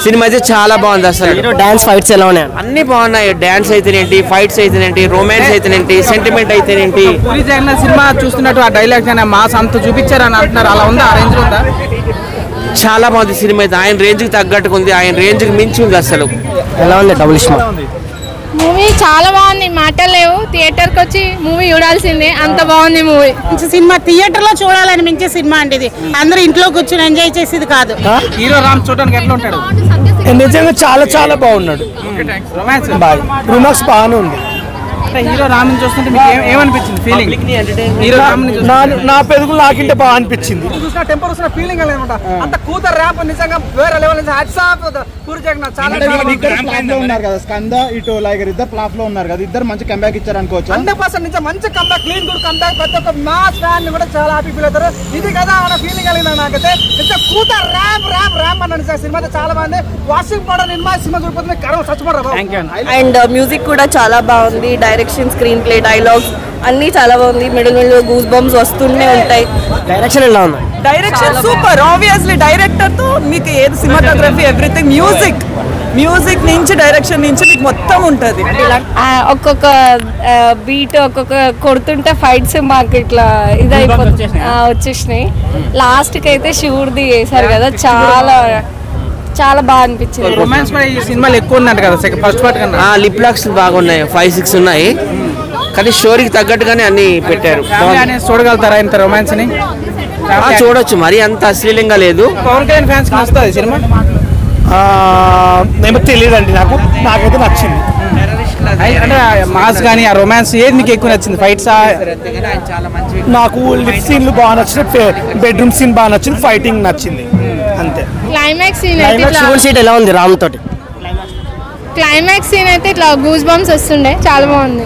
Cinema అయితే చాలా బాగుంది. అసలు డాన్స్ ఫైట్స్ ఎలా ఉన్నాయి? అన్ని బాగున్నాయి. డాన్స్ అయితేనేంటి, ఫైట్స్ అయితేనేంటి, రొమాన్స్ అయితేనేంటి, సెంటిమెంట్ అయితేనేంటి. పూరి జగన్నాథ్ సినిమా చూస్తున్నట్టు ఆ డైలాగ్స్ అయినా మాస్ అంత చూపించారని అంటున్నారు, అలా ఉందా? ఆ రేంజ్ ఉందా? చాలా బాగుంది సినిమా అయితే. ఆయన రేంజ్ కి తగ్గట్టుగా ఉంది, ఆయన రేంజ్ కి మించి ఉంది. అసలు ఎలా ఉంది డబుల్ ఇష్మా? మూవీ చాలా బాగుంది, మాటలు లేవు. థియేటర్కి వచ్చి మూవీ చూడాల్సిందే, అంత బాగుంది మూవీ. మంచి సినిమా, థియేటర్ లో చూడాలని మించే సినిమా అండి ఇది. అందరూ ఇంట్లో కూర్చొని ఎంజాయ్ చేసేది కాదు. హీరో రామ్ చూడడానికి ఎట్లా ఉంటాడు? నిజంగా చాలా చాలా బాగున్నాడు. రొమాన్స్ రొమాన్స్ బాగానే ఉంది. హీరో రామ్ చూస్తుంటే మీకు ఏమనిపించింది ఫీలింగ్? హీరో రామ్ నా పెరుగులు నాకింటే బాగా అనిపించింది. చూసిన టెంపర్ వస్తున్న ఫీలింగ్ అనమాట. అంత కూతురు ర్యాప్ నిజంగా వేరే లెవెల్ నుంచి హ్యాట్స్ ఆఫ్ పూరి జగన్నాథ్. చాలా ఉన్నారు కదా స్కంద ఇటు లైగర్ ఇద్దరు ఫ్లాప్ లో ఉన్నారు కదా, ఇద్దరు మంచి కంబ్యాక్ ఇచ్చారు అనుకోవచ్చు. 100% నుంచి మంచి కంబ్యాక్, క్లీన్ గుడ్ కంబ్యాక్. ప్రతి ఒక్క మాస్ ఫ్యాన్ కూడా చాలా హ్యాపీ ఫీల్ అవుతారు. ఇది కదా ఆడ ఫీలింగ్ కలిగింది నాకైతే. ఇంత కూతురు ర్యాప్ ర్యాప్ ర్యాప్ అన్నాను. సినిమా అయితే చాలా బాగుంది. వాషింగ్ పౌడర్ నిర్మా సినిమా చూడిపోతుంది, కరం చచ్చిపోతారు. అండ్ మ్యూజిక్ కూడా చాలా బాగుంది. డైరెక్షన్, స్క్రీన్ ప్లే, డైలాగ్స్ అన్ని చాలా బాగుంది. మిడిల్ గూస్ బంప్స్ వస్తూనే ఉంటాయి. డైరెక్షన్ ఎలా ఉంది? Direction super. ఆబ్వియస్లీ డైరెక్టర్ తో మీకు ఏది సినిమాటోగ్రఫీ ఎవ్రీథింగ్, మ్యూజిక్ నుంచి డైరెక్షన్ నుంచి మీకు మొత్తం ఉంటుంది. ఒక్కొక్క బీట్ ఒక్కొక్క కొడుతుంటే ఫైట్స్ మాకు ఇట్లా ఇదైపోతుంది, వచ్చేసినాయి. లాస్ట్కి అయితే షూర్ది వేశారు కదా, చాలా చాలా బాగా అనిపించింది. రొమాన్స్ కూడా ఈ సినిమాలు ఎక్కువ ఉన్నట్టు కదా ఫస్ట్ పార్ట్ కన్నా. లిప్ లాక్స్ బాగున్నాయి, 5-6 ఉన్నాయి. కానీ స్టోరీకి తగ్గట్టుగానే అన్ని పెట్టారు. చూడగలుగుతారా ఇంత రొమాన్స్ ని? చూడొచ్చు, మరి అంత అశ్లీలంగా లేదు. పవన్ కళ్యాణ్ ఫ్యాన్స్ వస్తుంది సినిమా? ఏమో తెలియదండి, నాకైతే నచ్చింది. అంటే మాస్ కానీ ఆ రొమాన్స్ ఏది మీకు ఎక్కువ నచ్చింది? ఫైట్స్? నాకు లిప్ సీన్లు బాగా నచ్చింది, బెడ్రూమ్ సీన్ బాగా నచ్చింది, ఫైటింగ్ నచ్చింది, అంతే. క్లైమాక్స్ సీన్ ఎలా ఉంది రామ్ తోటి? క్లైమాక్స్ సీన్ అయితే ఇట్లా గూస్ బంప్స్ వస్తుండే, చాలా బాగుంది.